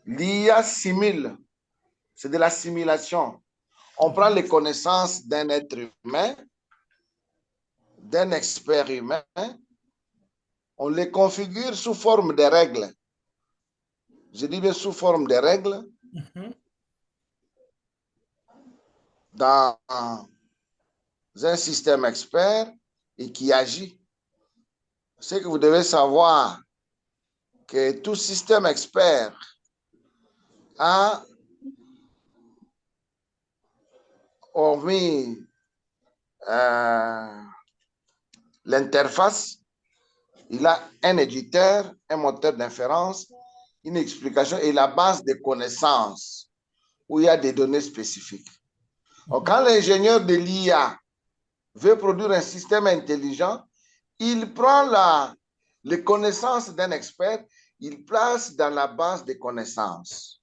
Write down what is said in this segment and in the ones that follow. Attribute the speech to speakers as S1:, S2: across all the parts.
S1: L'IA simule, c'est de la simulation. On prend les connaissances d'un être humain, d'un expert humain, on les configure sous forme de règles. Je dis bien sous forme de règles dans un système expert et qui agit. C'est que vous devez savoir que tout système expert a, hormis l'interface, il a un éditeur, un moteur d'inférence, une explication et la base de connaissances où il y a des données spécifiques. Donc, quand l'ingénieur de l'IA veut produire un système intelligent, il prend les connaissances d'un expert, il place dans la base de connaissances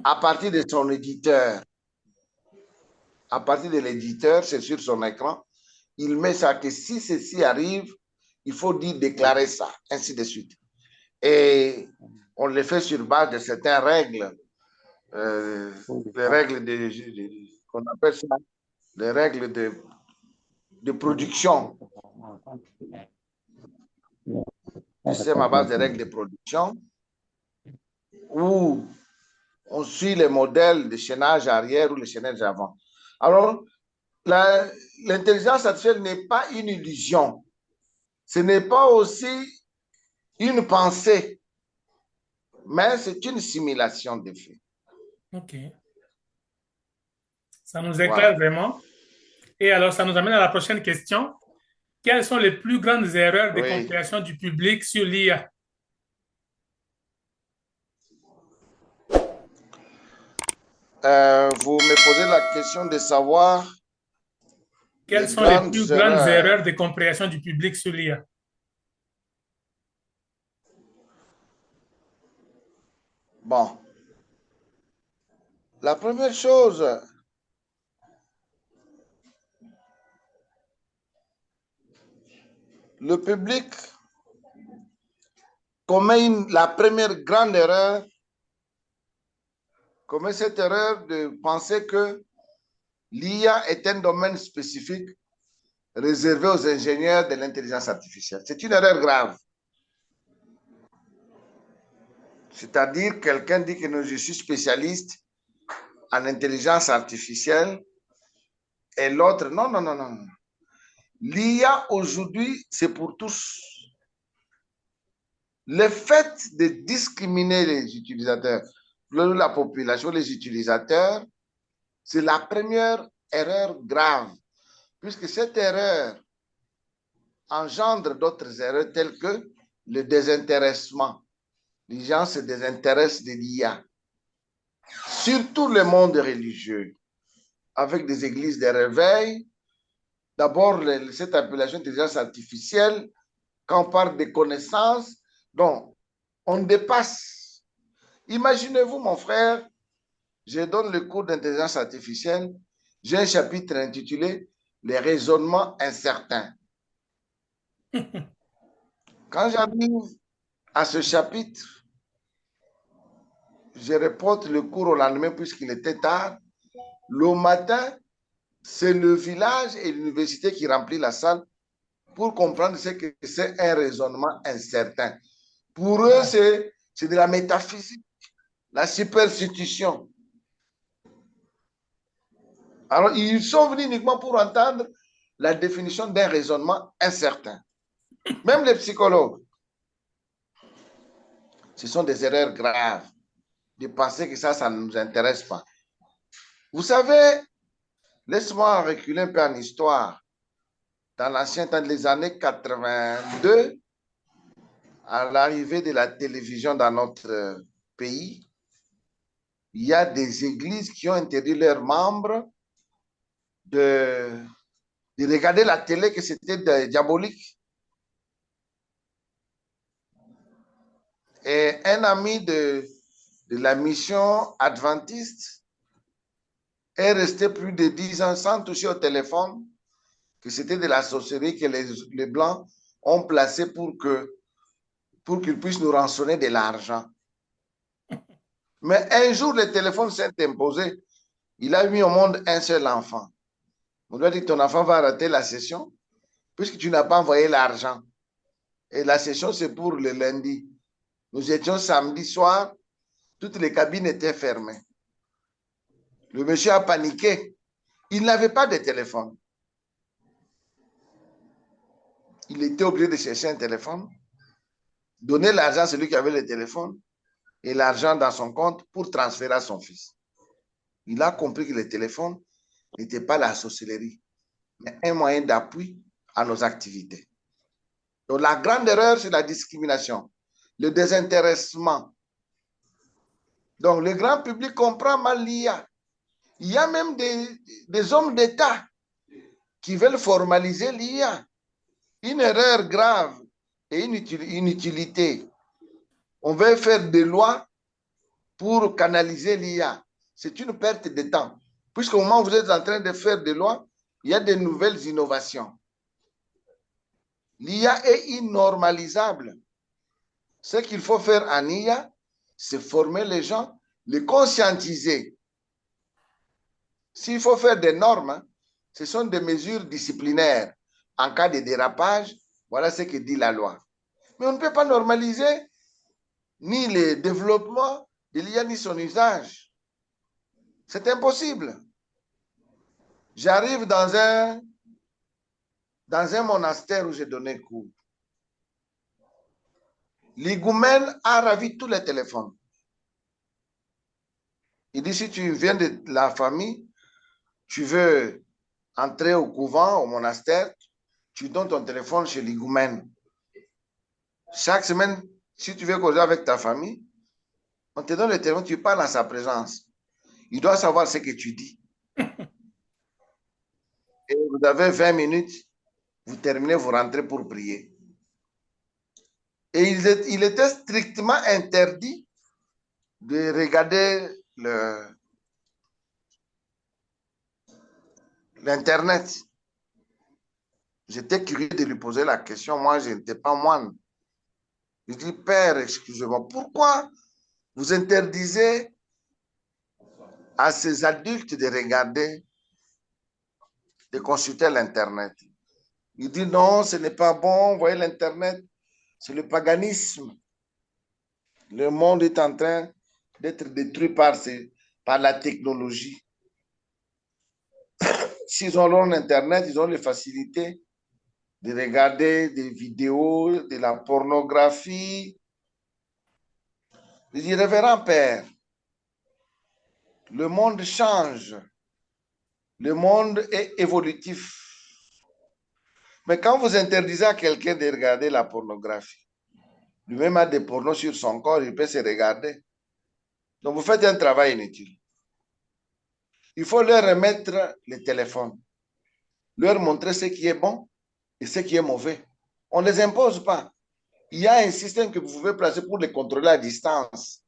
S1: à partir de son éditeur. À partir de l'éditeur, c'est sur son écran, il met ça que si ceci arrive, il faut dire déclarer ça, ainsi de suite. Et on le fait sur base de certaines règles, les règles qu'on appelle ça, les règles de production. C'est ma base de règles de production où on suit les modèles de chaînage arrière ou le chaînage avant. Alors, l'intelligence artificielle n'est pas une illusion. Ce n'est pas aussi une pensée, mais c'est une simulation de fait.
S2: OK. Ça nous éclaire
S1: Voilà.
S2: vraiment. Et alors, ça nous amène à la prochaine question. Quelles sont les plus grandes erreurs de
S1: Oui.
S2: compréhension du public sur l'IA?
S1: Vous me posez la question de savoir
S2: Quelles
S1: les
S2: sont les
S1: grandes
S2: plus grandes
S1: erreurs.
S2: erreurs de compréhension du public sur l'IA?
S1: Bon, la première chose, le public la première grande erreur, commet cette erreur de penser que l'IA est un domaine spécifique réservé aux ingénieurs de l'intelligence artificielle. C'est une erreur grave. C'est-à-dire, quelqu'un dit que je suis spécialiste en intelligence artificielle et l'autre, non, non, non, non. L'IA aujourd'hui, c'est pour tous. Le fait de discriminer les utilisateurs, la population, les utilisateurs, c'est la première erreur grave, puisque cette erreur engendre d'autres erreurs telles que le désintéressement. Les gens se désintéressent de l'IA. Surtout le monde religieux, avec des églises de réveil. D'abord, cette appellation d'intelligence artificielle, quand on parle de connaissances, donc on dépasse. Imaginez-vous, mon frère, je donne le cours d'intelligence artificielle, j'ai un chapitre intitulé Les raisonnements incertains. Quand j'arrive à ce chapitre, je reporte le cours au lendemain puisqu'il était tard. Le matin, c'est le village et l'université qui remplit la salle pour comprendre ce que c'est un raisonnement incertain. Pour eux, c'est de la métaphysique, la superstition. Alors, ils sont venus uniquement pour entendre la définition d'un raisonnement incertain. Même les psychologues, ce sont des erreurs graves de penser que ça ne nous intéresse pas. Vous savez, laisse-moi reculer un peu en histoire. Dans l'ancien temps, les années 82, à l'arrivée de la télévision dans notre pays, il y a des églises qui ont interdit leurs membres de regarder la télé, que c'était diabolique. Et un ami de la mission adventiste est resté plus de 10 ans sans toucher au téléphone, que c'était de la sorcellerie que les Blancs ont placé pour qu'ils puissent nous rançonner de l'argent. Mais un jour, le téléphone s'est imposé. Il a mis au monde un seul enfant. On lui a dit, ton enfant va rater la session puisque tu n'as pas envoyé l'argent. Et la session, c'est pour le lundi. Nous étions samedi soir, toutes les cabines étaient fermées. Le monsieur a paniqué. Il n'avait pas de téléphone. Il était obligé de chercher un téléphone, donner l'argent à celui qui avait le téléphone et l'argent dans son compte pour transférer à son fils. Il a compris que le téléphone n'était pas la sorcellerie, mais un moyen d'appui à nos activités. Donc la grande erreur, c'est la discrimination, le désintéressement. Donc le grand public comprend mal l'IA. Il y a même des hommes d'État qui veulent formaliser l'IA. Une erreur grave et une inutilité. On veut faire des lois pour canaliser l'IA. C'est une perte de temps. Puisqu'au moment où vous êtes en train de faire des lois, il y a de nouvelles innovations. L'IA est innormalisable. Ce qu'il faut faire en IA, c'est former les gens, les conscientiser. S'il faut faire des normes, ce sont des mesures disciplinaires. En cas de dérapage, voilà ce que dit la loi. Mais on ne peut pas normaliser ni le développement de l'IA ni son usage. C'est impossible. J'arrive dans un monastère où j'ai donné cours. L'higoumène a ravi tous les téléphones. Il dit, si tu viens de la famille, tu veux entrer au couvent, au monastère, tu donnes ton téléphone chez l'higoumène. Chaque semaine, si tu veux causer avec ta famille, on te donne le téléphone, tu parles en sa présence. Il doit savoir ce que tu dis. Et vous avez 20 minutes, vous terminez, vous rentrez pour prier. Et il était strictement interdit de regarder l'Internet. J'étais curieux de lui poser la question. Moi, je n'étais pas moine. Je dis, Père, excusez-moi, pourquoi vous interdisez à ces adultes de regarder, de consulter l'Internet? Il dit, non, ce n'est pas bon. Vous voyez, l'Internet, c'est le paganisme. Le monde est en train d'être détruit par la technologie. S'ils ont leur Internet, ils ont les facilités de regarder des vidéos, de la pornographie. Je dis, révérend Père, le monde change. Le monde est évolutif. Mais quand vous interdisez à quelqu'un de regarder la pornographie, lui-même a des pornos sur son corps, il peut se regarder. Donc vous faites un travail inutile. Il faut leur remettre le téléphone, leur montrer ce qui est bon et ce qui est mauvais. On ne les impose pas. Il y a un système que vous pouvez placer pour les contrôler à distance.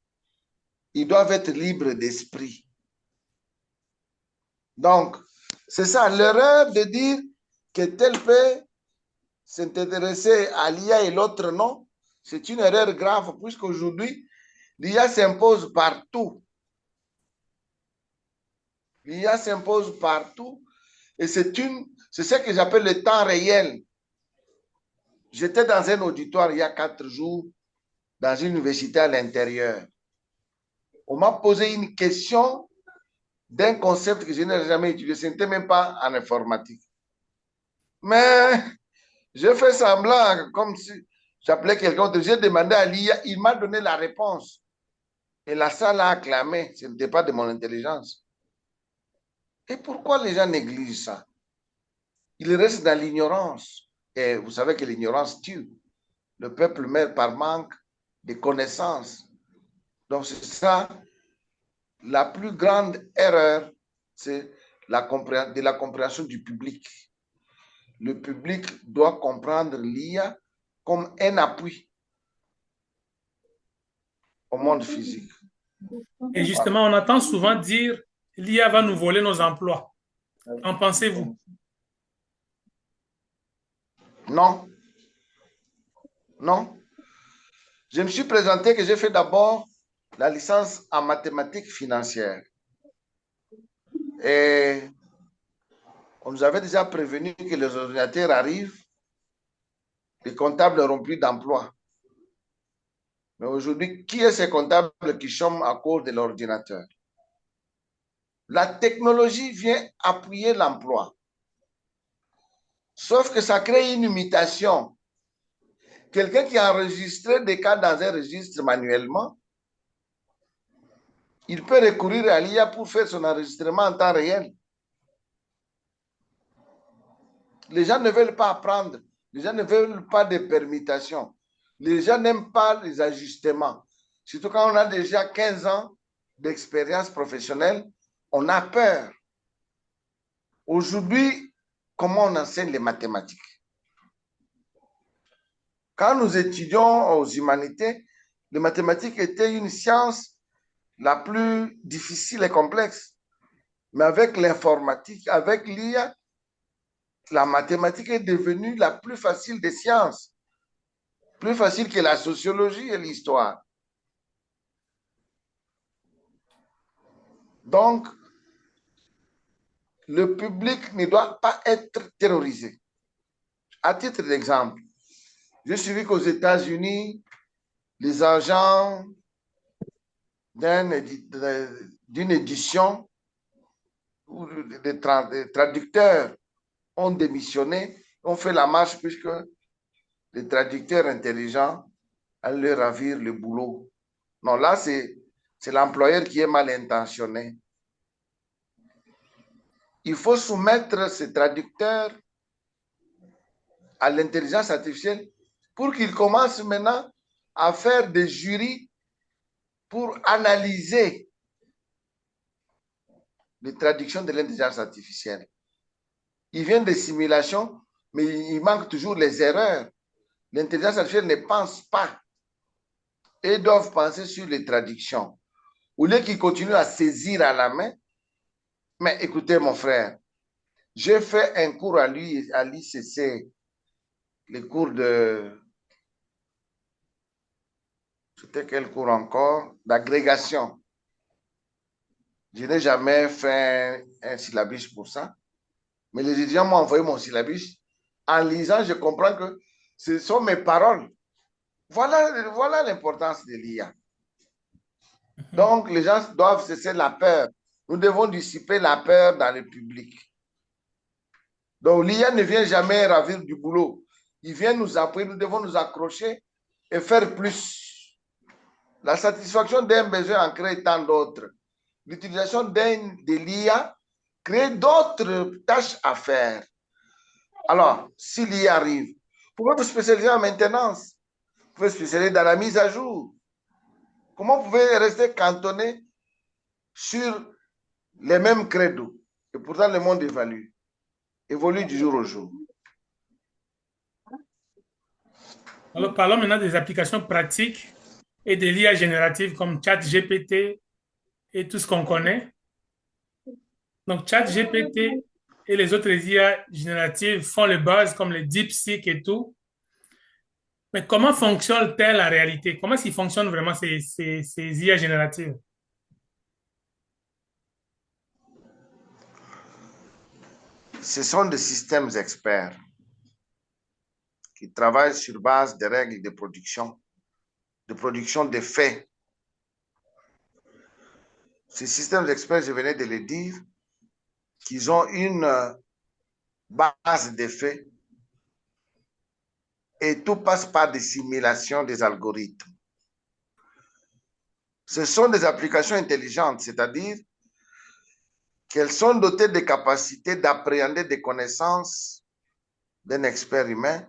S1: Ils doivent être libres d'esprit. Donc, c'est ça, l'erreur de dire que tel peut s'intéresser à l'IA et l'autre non, c'est une erreur grave puisqu'aujourd'hui, l'IA s'impose partout. L'IA s'impose partout et c'est ce que j'appelle le temps réel. J'étais dans un auditoire il y a 4 jours dans une université à l'intérieur. On m'a posé une question d'un concept que je n'ai jamais utilisé. Ce n'était même pas en informatique. Mais j'ai fait semblant, comme si j'appelais quelqu'un. J'ai demandé à l'IA, il m'a donné la réponse. Et la salle a acclamé. Ce n'était pas de mon intelligence. Et pourquoi les gens négligent ça? Ils restent dans l'ignorance. Et vous savez que l'ignorance tue. Le peuple meurt par manque de connaissances. Donc c'est ça, la plus grande erreur, c'est de la compréhension du public. Le public doit comprendre l'IA comme un appui au monde physique.
S2: Et justement, on entend souvent dire l'IA va nous voler nos emplois. En pensez-vous?
S1: Non, non. Je me suis présenté que j'ai fait d'abord la licence en mathématiques financières. Et on nous avait déjà prévenu que les ordinateurs arrivent, les comptables n'auront plus d'emploi. Mais aujourd'hui, qui est ces comptables qui chôment à cause de l'ordinateur? La technologie vient appuyer l'emploi. Sauf que ça crée une imitation. Quelqu'un qui a enregistré des cas dans un registre manuellement, il peut recourir à l'IA pour faire son enregistrement en temps réel. Les gens ne veulent pas apprendre. Les gens ne veulent pas de permutations. Les gens n'aiment pas les ajustements. Surtout quand on a déjà 15 ans d'expérience professionnelle, on a peur. Aujourd'hui, comment on enseigne les mathématiques? Quand nous étudions aux humanités, les mathématiques étaient une science la plus difficile et complexe. Mais avec l'informatique, avec l'IA, la mathématique est devenue la plus facile des sciences. Plus facile que la sociologie et l'histoire. Donc, le public ne doit pas être terrorisé. À titre d'exemple, j'ai suivi qu'aux États-Unis, les agents d'une édition où des traducteurs ont démissionné, ont fait la marche puisque les traducteurs intelligents allaient ravir le boulot. Non, là, c'est l'employeur qui est mal intentionné. Il faut soumettre ces traducteurs à l'intelligence artificielle pour qu'ils commencent maintenant à faire des jurys pour analyser les traductions de l'intelligence artificielle. Ils viennent des simulations, mais il manque toujours les erreurs. L'intelligence artificielle ne pense pas. Et doivent penser sur les traductions. Au lieu qu'ils continuent à saisir à la main, mais écoutez mon frère, j'ai fait un cours à l'ICC, les cours de... C'était quel cours encore? D'agrégation. Je n'ai jamais fait un syllabus pour ça. Mais les étudiants m'ont envoyé mon syllabus. En lisant, je comprends que ce sont mes paroles. Voilà l'importance de l'IA. Donc, les gens doivent cesser la peur. Nous devons dissiper la peur dans le public. Donc, l'IA ne vient jamais ravir du boulot. Il vient nous appuyer, nous devons nous accrocher et faire plus. La satisfaction d'un besoin en crée tant d'autres. L'utilisation de l'IA crée d'autres tâches à faire. Alors, si l'IA arrive, vous pouvez vous spécialiser en maintenance, vous pouvez vous spécialiser dans la mise à jour. Comment vous pouvez rester cantonné sur les mêmes credos? Et pourtant, le monde évolue du jour au jour.
S2: Alors, parlons maintenant des applications pratiques et de l'IA générative comme ChatGPT et tout ce qu'on connaît. Donc, ChatGPT et les autres IA génératives font le buzz comme les DeepSeek et tout. Mais comment fonctionne-t-elle la réalité? Comment est-ce qu'ils fonctionnent vraiment ces IA génératives?
S1: Ce sont des systèmes experts qui travaillent sur base des règles de production des faits. Ces systèmes experts, je venais de le dire, qu'ils ont une base de faits et tout passe par des simulations des algorithmes. Ce sont des applications intelligentes, c'est-à-dire qu'elles sont dotées de capacités d'appréhender des connaissances d'un expert humain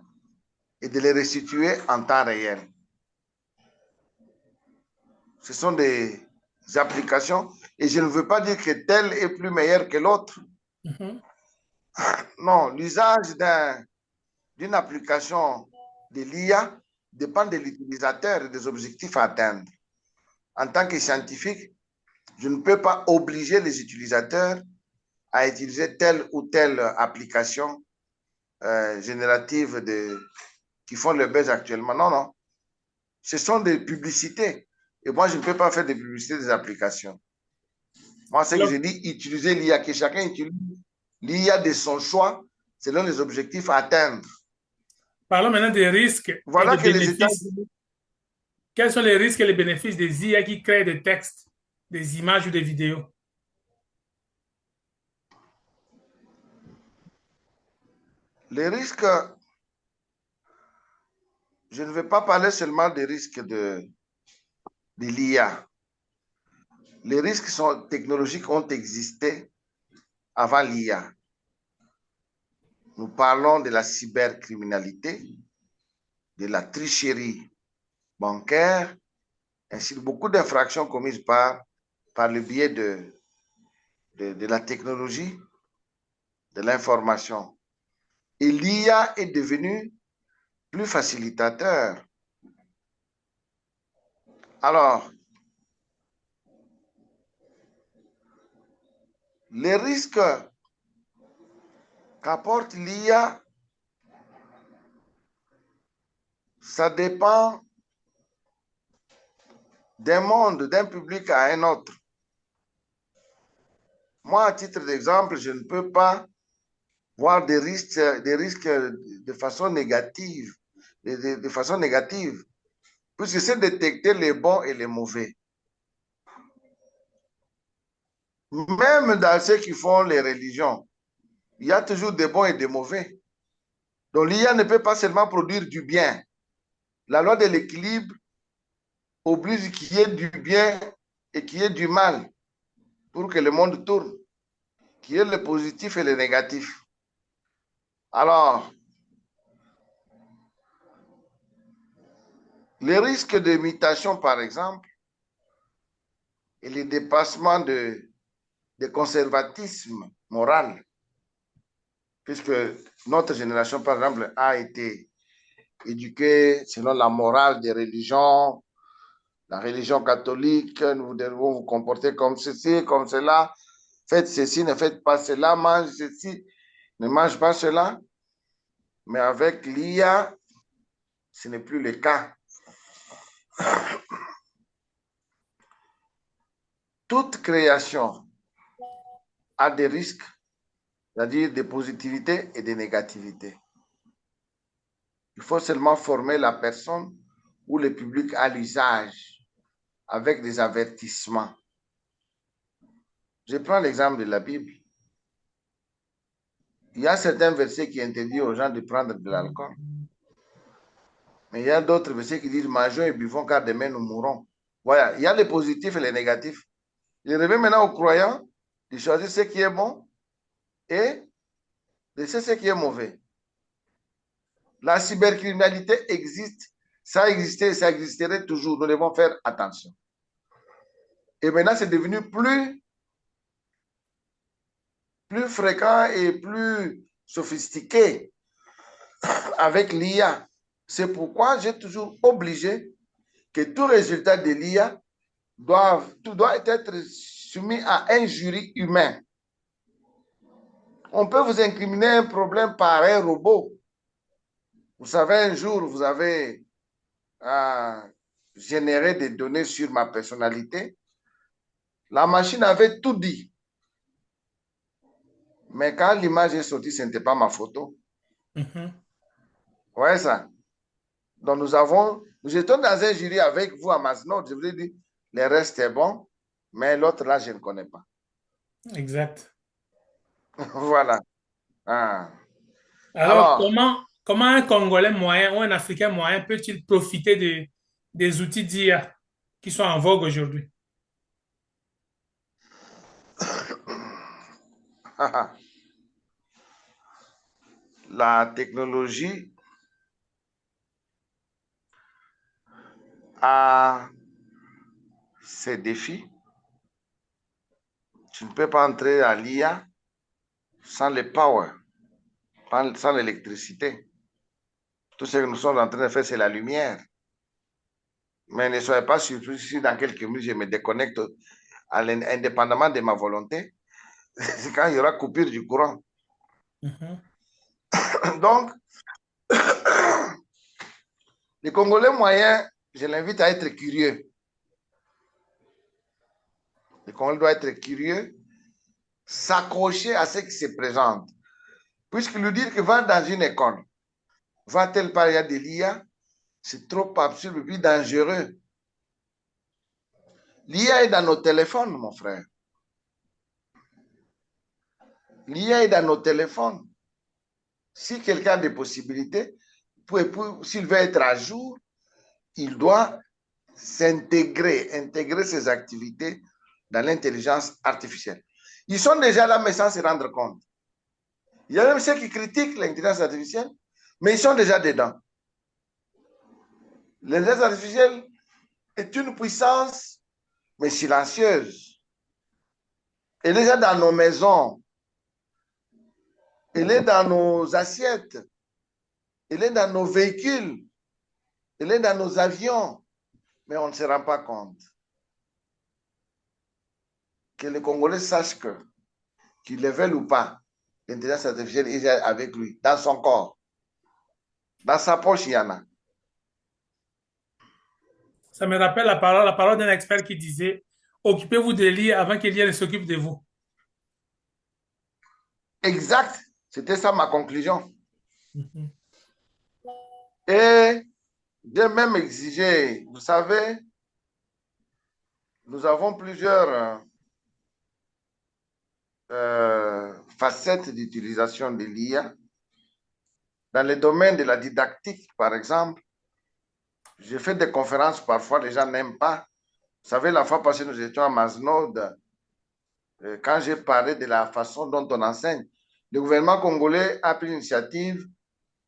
S1: et de les restituer en temps réel. Ce sont des applications et je ne veux pas dire que telle est plus meilleure que l'autre. Non, l'usage d'une application de l'IA dépend de l'utilisateur et des objectifs à atteindre. En tant que scientifique, je ne peux pas obliger les utilisateurs à utiliser telle ou telle application générative qui font le buzz actuellement. Non, non. Ce sont des publicités. Et moi, je ne peux pas faire de publicité des applications. Moi, c'est que je dis utiliser l'IA, que chacun utilise l'IA de son choix selon les objectifs à atteindre.
S2: Parlons maintenant des risques et
S1: Voilà
S2: des
S1: que les
S2: bénéfices.
S1: États-Unis.
S2: Quels sont les risques et les bénéfices des IA qui créent des textes, des images ou des vidéos?
S1: Les risques, je ne vais pas parler seulement des risques de l'IA. Les risques technologiques ont existé avant l'IA. Nous parlons de la cybercriminalité, de la tricherie bancaire, ainsi que beaucoup d'infractions commises par le biais de la technologie, de l'information. Et l'IA est devenue plus facilitateur. Alors, les risques qu'apporte l'IA, ça dépend d'un monde, d'un public à un autre. Moi, à titre d'exemple, je ne peux pas voir des risques de façon négative, de façon négative, puisque c'est détecter les bons et les mauvais. Même dans ceux qui font les religions, il y a toujours des bons et des mauvais. Donc l'IA ne peut pas seulement produire du bien. La loi de l'équilibre oblige qu'il y ait du bien et qu'il y ait du mal pour que le monde tourne, qu'il y ait le positif et le négatif. Alors, les risques de mutation, par exemple, et les dépassements de conservatisme moral, puisque notre génération, par exemple, a été éduquée selon la morale des religions, la religion catholique, nous devons vous comporter comme ceci, comme cela, faites ceci, ne faites pas cela, mange ceci, ne mange pas cela. Mais avec l'IA, ce n'est plus le cas. Toute création a des risques, c'est-à-dire des positivités et des négativités. Il faut seulement former la personne ou le public à l'usage avec des avertissements. Je prends l'exemple de la Bible. Il y a certains versets qui interdisent aux gens de prendre de l'alcool. Mais il y a d'autres versets qui disent mangeons et buvons car demain nous mourrons. Voilà, il y a les positifs et les négatifs. Je reviens maintenant aux croyants de choisir ce qui est bon et de laisser ce qui est mauvais. La cybercriminalité existe, ça a existé et ça existerait toujours. Nous devons faire attention. Et maintenant, c'est devenu plus fréquent et plus sophistiqué avec l'IA. C'est pourquoi j'ai toujours obligé que tout résultat de l'IA doit être soumis à un jury humain. On peut vous incriminer un problème par un robot. Vous savez, un jour, vous avez généré des données sur ma personnalité. La machine avait tout dit. Mais quand l'image est sortie, ce n'était pas ma photo. Vous voyez ça? Donc, nous étions dans un jury avec vous à Masnod. Je vous ai dit, le reste est bon, mais l'autre là, je ne connais pas.
S2: Exact.
S1: Voilà. Ah.
S2: Alors, comment un Congolais moyen ou un Africain moyen peut-il profiter des outils d'IA qui sont en vogue aujourd'hui?
S1: La technologie a ses défis. Tu ne peux pas entrer à l'IA sans le power, sans l'électricité. Tout ce que nous sommes en train de faire, c'est la lumière. Mais ne soyez pas surpris si dans quelques minutes, je me déconnecte indépendamment de ma volonté. C'est quand il y aura coupure du courant. Donc, les Congolais moyens, je l'invite à être curieux. Le Congolais doit être curieux, s'accrocher à ce qui se présente. Puisque lui dire que va dans une école, va tel part, il y a de l'IA, c'est trop absurde et puis dangereux. L'IA est dans nos téléphones, mon frère. L'IA est dans nos téléphones. Si quelqu'un a des possibilités, s'il veut être à jour, il doit s'intégrer, intégrer ses activités dans l'intelligence artificielle. Ils sont déjà là, mais sans se rendre compte. Il y a même ceux qui critiquent l'intelligence artificielle, mais ils sont déjà dedans. L'intelligence artificielle est une puissance, mais silencieuse. Elle est déjà dans nos maisons. Elle est dans nos assiettes. Elle est dans nos véhicules. Elle est dans nos avions. Mais on ne se rend pas compte. Que les Congolais sachent que, qu'ils le veulent ou pas, l'intelligence artificielle est avec lui, dans son corps. Dans sa poche, il y en a.
S2: Ça me rappelle la parole d'un expert qui disait, occupez-vous de l'IA avant que l'IA ne s'occupe de vous.
S1: Exact. C'était ça ma conclusion.
S2: Mhm.
S1: Et j'ai même exigé, vous savez, nous avons plusieurs facettes d'utilisation de l'IA. Dans le domaine de la didactique, par exemple, j'ai fait des conférences, parfois les gens n'aiment pas. Vous savez, la fois passée, nous étions à Maznod, quand j'ai parlé de la façon dont on enseigne. Le gouvernement congolais a pris l'initiative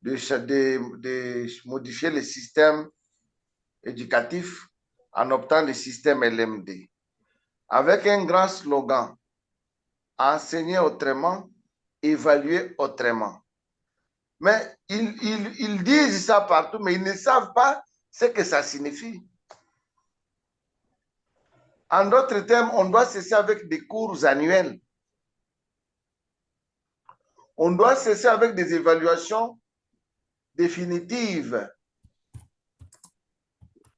S1: de modifier le système éducatif en optant le système LMD, avec un grand slogan, enseigner autrement, évaluer autrement. Mais ils disent ça partout, mais ils ne savent pas ce que ça signifie. En d'autres termes, on doit cesser avec des cours annuels. On doit cesser avec des évaluations définitives.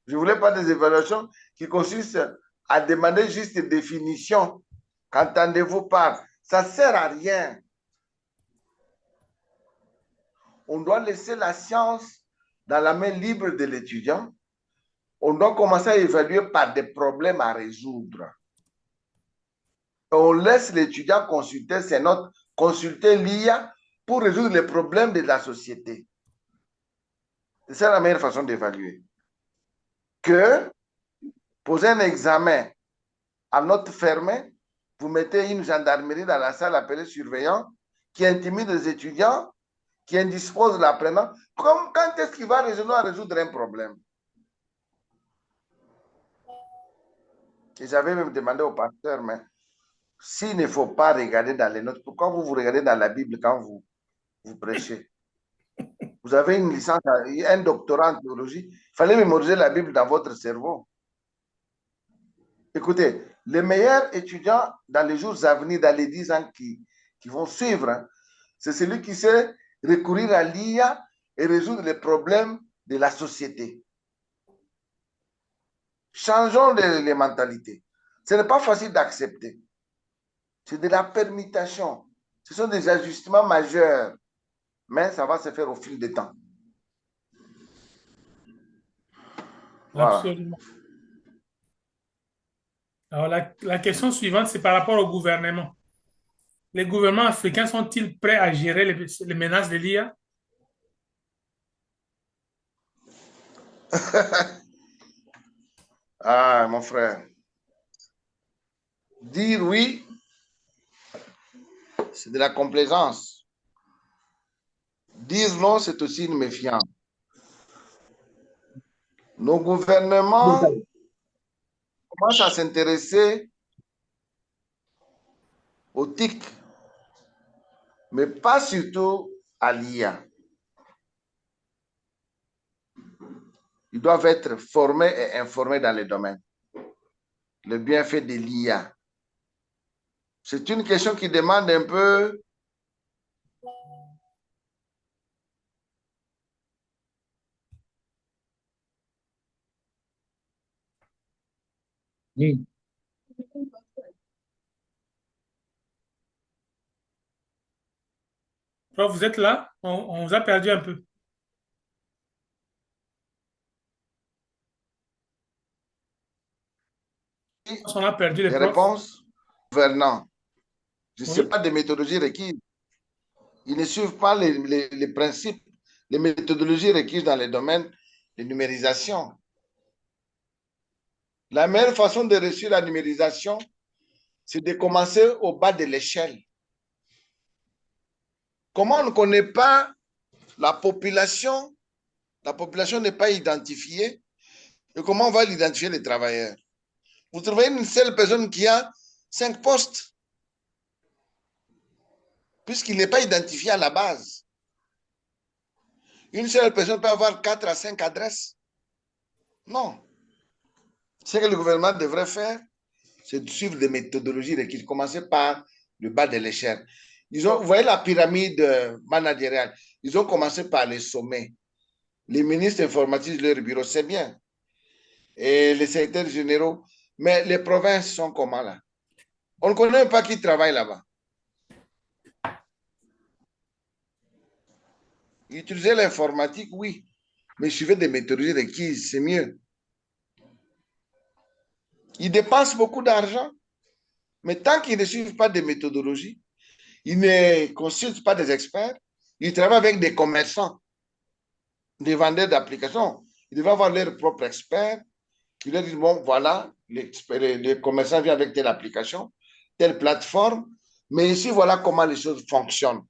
S1: Je ne voulais pas des évaluations qui consistent à demander juste des définitions. Qu'entendez-vous par? Ça ne sert à rien. On doit laisser la science dans la main libre de l'étudiant. On doit commencer à évaluer par des problèmes à résoudre. On laisse l'étudiant consulter ses notes, consulter l'IA pour résoudre les problèmes de la société. C'est la meilleure façon d'évaluer. Que poser un examen à note fermée, vous mettez une gendarmerie dans la salle appelée surveillant qui intimide les étudiants, qui indispose l'apprenant. Quand est-ce qu'il va résoudre un problème? Et j'avais même demandé au pasteur, mais s'il ne faut pas regarder dans les notes, pourquoi vous regardez dans la Bible quand vous prêchez? Vous avez une licence, un doctorat en théologie. Il fallait mémoriser la Bible dans votre cerveau. Écoutez, les meilleurs étudiants dans les jours à venir, dans les 10 ans qui vont suivre, hein, c'est celui qui sait recourir à l'IA et résoudre les problèmes de la société. Changeons les mentalités. Ce n'est pas facile d'accepter. C'est de la permutation. Ce sont des ajustements majeurs, mais ça va se faire au fil du temps. Voilà.
S2: Absolument. Alors, la question suivante, c'est par rapport au gouvernement. Les gouvernements africains sont-ils prêts à gérer les menaces de l'IA?
S1: Ah, mon frère. Dire oui, c'est de la complaisance. Dire non, c'est aussi une méfiance. Nos gouvernements commencent à s'intéresser aux TIC, mais pas surtout à l'IA. Ils doivent être formés et informés dans les domaines. Le bienfait de l'IA. C'est une question qui demande un peu
S2: Prof, vous êtes là? On vous a perdu un peu. On a perdu les
S1: Les
S2: profs.
S1: réponses, gouvernants, je ne sais
S2: Oui.
S1: pas des méthodologies requises. Ils ne suivent pas les principes, les méthodologies requises dans les domaines de numérisation. La meilleure façon de réussir la numérisation, c'est de commencer au bas de l'échelle. Comment on ne connaît pas la population n'est pas identifiée, et comment on va identifier les travailleurs? Vous trouvez une seule personne qui a 5 postes, puisqu'il n'est pas identifié à la base. Une seule personne peut avoir 4 à 5 adresses. Non. Ce que le gouvernement devrait faire, c'est de suivre des méthodologies requises, commencer par le bas de l'échelle. Vous voyez la pyramide managériale, ils ont commencé par les sommets. Les ministres informatisent leur bureau, c'est bien. Et les secrétaires généraux, mais les provinces sont comment là? On ne connaît même pas qui travaille là-bas. Utiliser l'informatique, oui, mais suivez des méthodologies requises, c'est mieux. Ils dépensent beaucoup d'argent, mais tant qu'ils ne suivent pas des méthodologies, ils ne consultent pas des experts, ils travaillent avec des commerçants, des vendeurs d'applications. Ils devraient avoir leurs propres experts qui leur disent, bon, voilà, les commerçants viennent avec telle application, telle plateforme, mais ici, voilà comment les choses fonctionnent.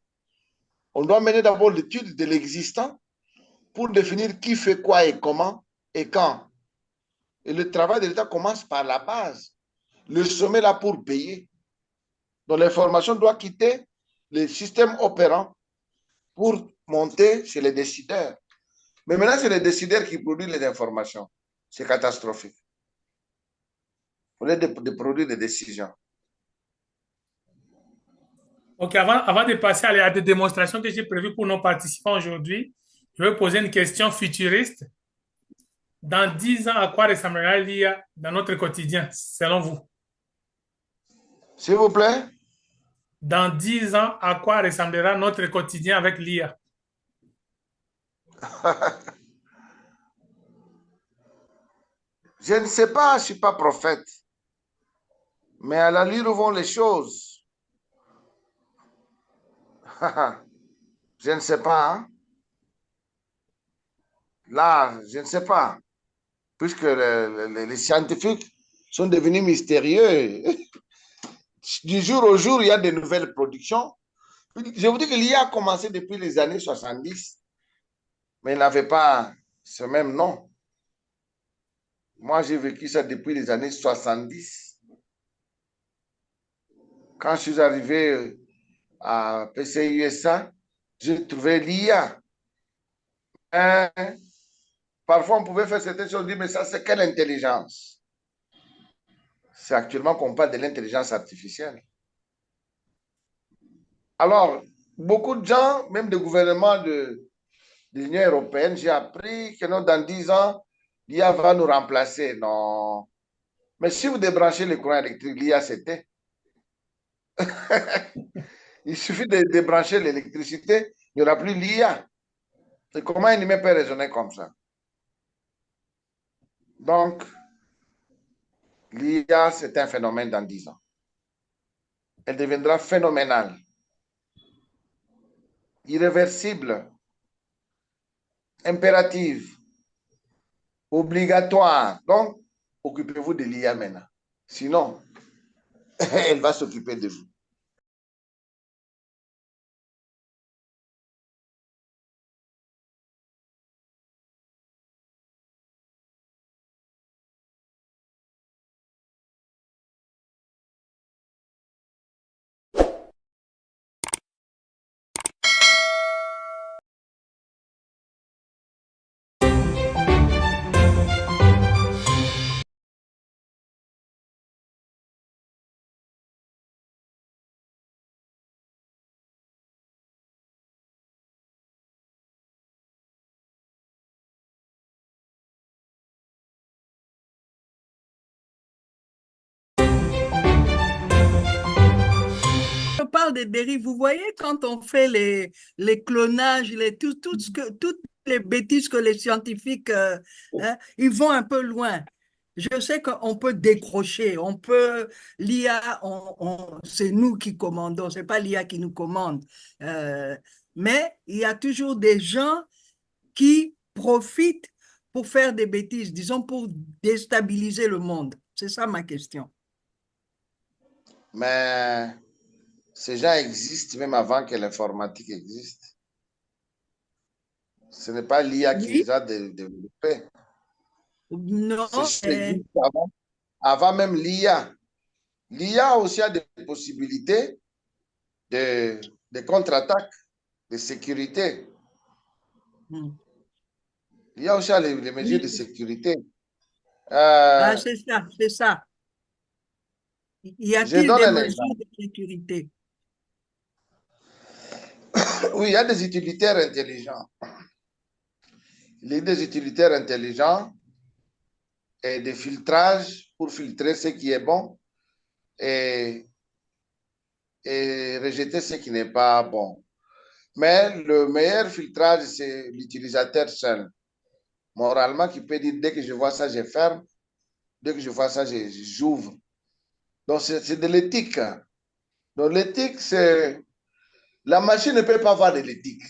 S1: On doit mener d'abord l'étude de l'existant pour définir qui fait quoi et comment et quand. Et le travail de l'État commence par la base. Le sommet là pour payer. Donc l'information doit quitter le système opérant pour monter chez les décideurs. Mais maintenant, c'est les décideurs qui produisent les informations. C'est catastrophique. Au lieu de produire des décisions.
S2: Ok, avant de passer à des démonstrations que j'ai prévues pour nos participants aujourd'hui, je vais poser une question futuriste. Dans 10 ans, à quoi ressemblera l'IA dans notre quotidien, selon vous?
S1: S'il vous plaît.
S2: Dans 10 ans, à quoi ressemblera notre quotidien avec l'IA?
S1: Je ne sais pas, je ne suis pas prophète. Mais à la l'allure où vont les choses, je ne sais pas. Hein? Là, je ne sais pas. Puisque les scientifiques sont devenus mystérieux. Du jour au jour, il y a de nouvelles productions. Je vous dis que l'IA a commencé depuis les années 70, mais il n'avait pas ce même nom. Moi, j'ai vécu ça depuis les années 70. Quand je suis arrivé à PCUSA, j'ai trouvé l'IA. Hein? Parfois, on pouvait faire certaines choses, on dit, mais ça, c'est quelle intelligence? C'est actuellement qu'on parle de l'intelligence artificielle. Alors, beaucoup de gens, même des gouvernements de l'Union européenne, j'ai appris que non, dans 10 ans, l'IA va nous remplacer. Non. Mais si vous débranchez le courant électrique, l'IA, c'était. Il suffit de débrancher l'électricité, il n'y aura plus l'IA. C'est comment un humain peut raisonner comme ça? Donc, l'IA, c'est un phénomène dans 10 ans. Elle deviendra phénoménale, irréversible, impérative, obligatoire. Donc, occupez-vous de l'IA maintenant. Sinon, elle va s'occuper de vous.
S3: parle des dérives, vous voyez, quand on fait les clonages, toutes les bêtises que les scientifiques, hein, ils vont un peu loin. Je sais qu'on peut décrocher, l'IA, c'est nous qui commandons, c'est pas l'IA qui nous commande. Euh, mais il y a toujours des gens qui profitent pour faire des bêtises, disons pour déstabiliser le monde. C'est ça ma question.
S1: Mais ces gens existent même avant que l'informatique existe. Ce n'est pas l'IA qui
S3: Oui,
S1: les a développés.
S3: non,
S1: Ces choses existent avant même l'IA. L'IA aussi a des possibilités de contre-attaque, de sécurité. L'IA aussi a les mesures de
S3: oui.
S1: sécurité.
S3: Ah, c'est ça, c'est ça. Y
S1: Je
S3: a-t-il
S1: donne
S3: des
S1: un
S3: mesures
S1: exemple.
S3: de sécurité?
S1: Oui, il y a des utilitaires intelligents. Il y a des utilitaires intelligents et des filtrages pour filtrer ce qui est bon et, et rejeter ce qui n'est pas bon. Mais le meilleur filtrage, c'est l'utilisateur seul. Moralement, qui peut dire, dès que je vois ça, je ferme. Dès que je vois ça, j'ouvre. Donc, c'est de l'éthique. Donc, l'éthique, c'est... La machine ne peut pas avoir de l'éthique.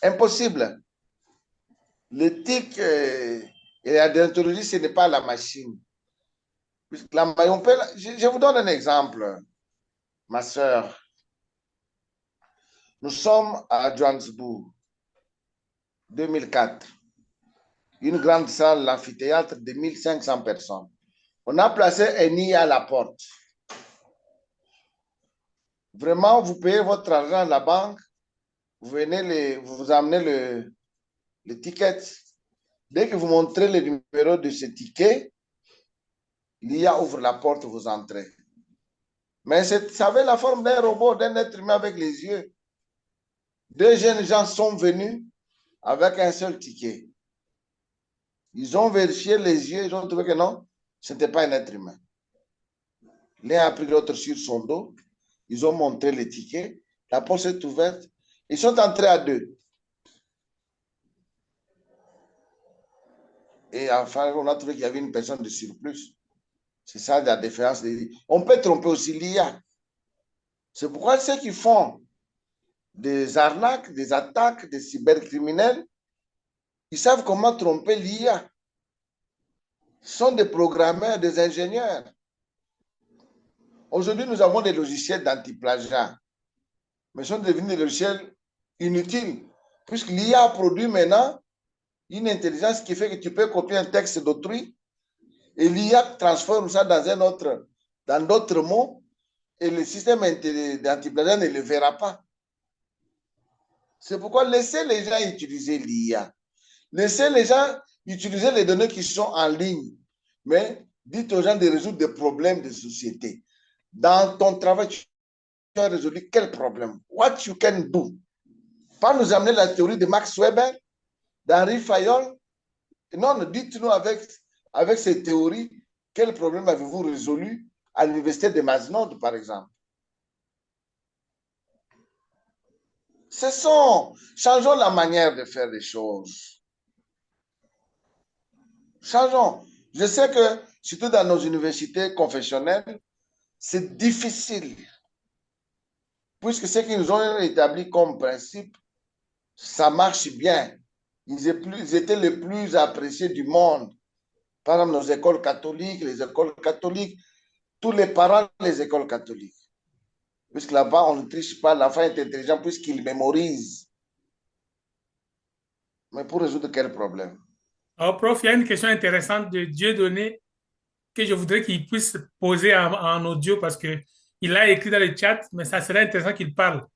S1: Impossible. L'éthique et la déontologie, ce n'est pas la machine. Je vous donne un exemple, ma soeur. Nous sommes à Johannesburg, 2004. Une grande salle, l'amphithéâtre de 1500 personnes. On a placé un nid à la porte. Vraiment, vous payez votre argent à la banque, vous amenez le ticket. Dès que vous montrez le numéro de ce ticket, l'IA ouvre la porte, vous entrez. Mais ça avait la forme d'un robot, d'un être humain avec les yeux. Deux jeunes gens sont venus avec un seul ticket. Ils ont vérifié les yeux, ils ont trouvé que non, ce n'était pas un être humain. L'un a pris l'autre sur son dos, ils ont montré les tickets, la porte s'est ouverte, ils sont entrés à deux. Et enfin, on a trouvé qu'il y avait une personne de surplus. C'est ça la différence. On peut tromper aussi l'IA. C'est pourquoi ceux qui font des arnaques, des attaques, des cybercriminels, ils savent comment tromper l'IA. Ce sont des programmeurs, des ingénieurs. Aujourd'hui, nous avons des logiciels d'anti-plagiat, mais ce sont devenus des logiciels inutiles, puisque l'IA produit maintenant une intelligence qui fait que tu peux copier un texte d'autrui et l'IA transforme ça dans d'autres mots et le système d'anti-plagiat ne le verra pas. C'est pourquoi laissez les gens utiliser l'IA. Laissez les gens utiliser les données qui sont en ligne, mais dites aux gens de résoudre des problèmes de société. Dans ton travail, tu as résolu quel problème? What you can do? Pas nous amener la théorie de Max Weber, d'Henri Fayol. Non, dites-nous avec ces théories, quel problème avez-vous résolu à l'université de Masnod, par exemple? Changeons la manière de faire les choses. Changeons. Je sais que, surtout dans nos universités confessionnelles, c'est difficile, puisque ce qu'ils nous ont établi comme principe, ça marche bien. Ils étaient les plus appréciés du monde. Par exemple, nos écoles catholiques, les écoles catholiques, tous les parents des écoles catholiques. Puisque là-bas, on ne triche pas, l'enfant est intelligent puisqu'il mémorise. Mais pour résoudre quel problème?
S2: Alors, prof, il y a une question intéressante de Dieudonné que je voudrais qu'il puisse poser en audio parce que il a écrit dans le chat, mais ça serait intéressant qu'il parle.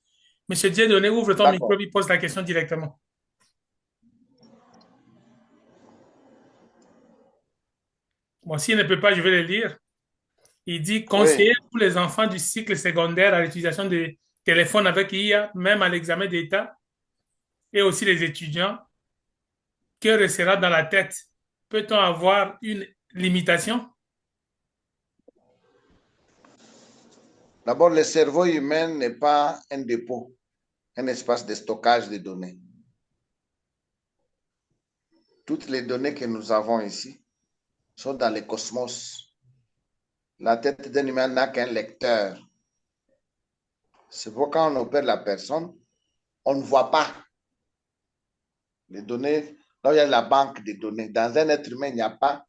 S2: Monsieur Dieudonné, ouvre ton micro et pose la question directement. Bon, s'il ne peut pas, je vais le lire. Il dit
S1: Oui.
S2: conseiller pour les enfants du cycle secondaire à l'utilisation de téléphones avec IA, même à l'examen d'État, et aussi les étudiants. Que restera dans la tête? Peut-on avoir une limitation?
S1: D'abord, le cerveau humain n'est pas un dépôt, un espace de stockage de données. Toutes les données que nous avons ici sont dans le cosmos. La tête d'un humain n'a qu'un lecteur. C'est pourquoi quand on opère la personne, on ne voit pas les données. Là, il y a la banque de données. Dans un être humain, il n'y a pas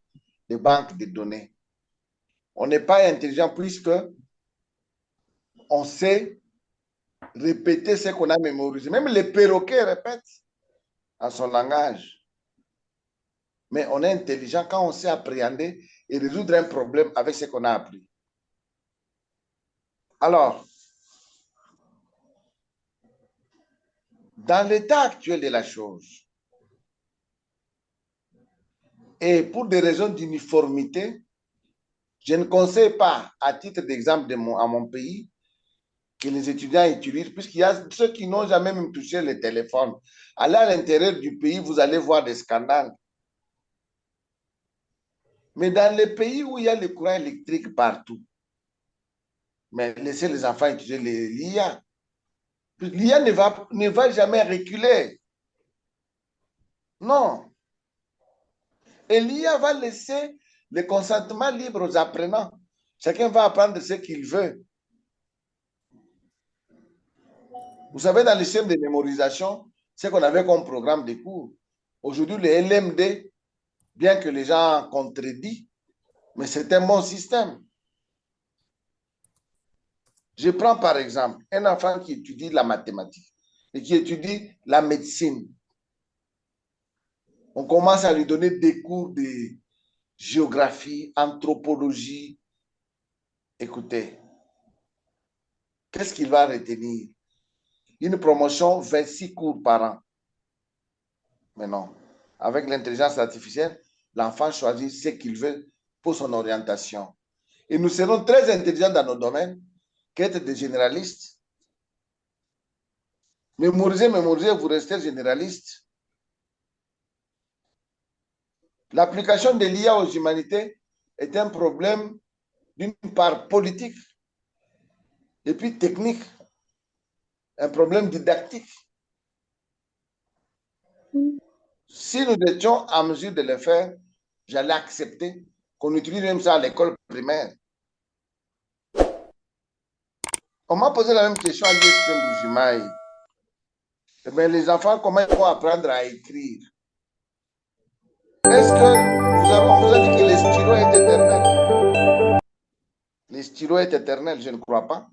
S1: de banque de données. On n'est pas intelligent puisque on sait répéter ce qu'on a mémorisé. Même les perroquets répètent en son langage. Mais on est intelligent quand on sait appréhender et résoudre un problème avec ce qu'on a appris. Alors, dans l'état actuel de la chose, et pour des raisons d'uniformité, je ne conseille pas, à titre d'exemple à mon pays, que les étudiants utilisent, puisqu'il y a ceux qui n'ont jamais même touché le téléphone. Allez à l'intérieur du pays, vous allez voir des scandales. Mais dans les pays où il y a le courant électrique partout, mais laissez les enfants utiliser l'IA. L'IA ne va jamais reculer. Non. Et l'IA va laisser le consentement libre aux apprenants. Chacun va apprendre ce qu'il veut. Vous savez, dans le système de mémorisation, ce qu'on avait comme programme de cours. Aujourd'hui, le LMD, bien que les gens contredisent, mais c'est un bon système. Je prends par exemple un enfant qui étudie la mathématique et qui étudie la médecine. On commence à lui donner des cours de géographie, anthropologie. Écoutez, qu'est-ce qu'il va retenir? Une promotion, 26 cours par an. Mais non, avec l'intelligence artificielle, l'enfant choisit ce qu'il veut pour son orientation. Et nous serons très intelligents dans nos domaines qu'être des généralistes. Mémoriser, vous restez généraliste. L'application de l'IA aux humanités est un problème d'une part politique et puis technique, un problème didactique. Si nous étions en mesure de le faire, j'allais accepter qu'on utilise même ça à l'école primaire. On m'a posé la même question à l'ISP Mbujimaï. Eh bien, les enfants, comment ils vont apprendre à écrire? Est-ce que on vous a dit que les stylos est éternel? Les stylos est éternel, je ne crois pas.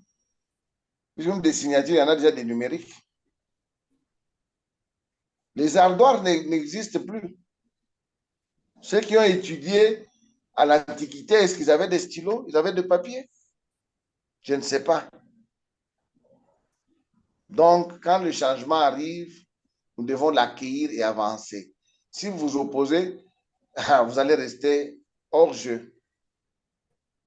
S1: Puisque des signatures, il y en a déjà des numériques. Les ardoirs n'existent plus. Ceux qui ont étudié à l'Antiquité, est-ce qu'ils avaient des stylos? Ils avaient des papiers? Je ne sais pas. Donc, quand le changement arrive, nous devons l'accueillir et avancer. Si vous vous opposez, vous allez rester hors jeu.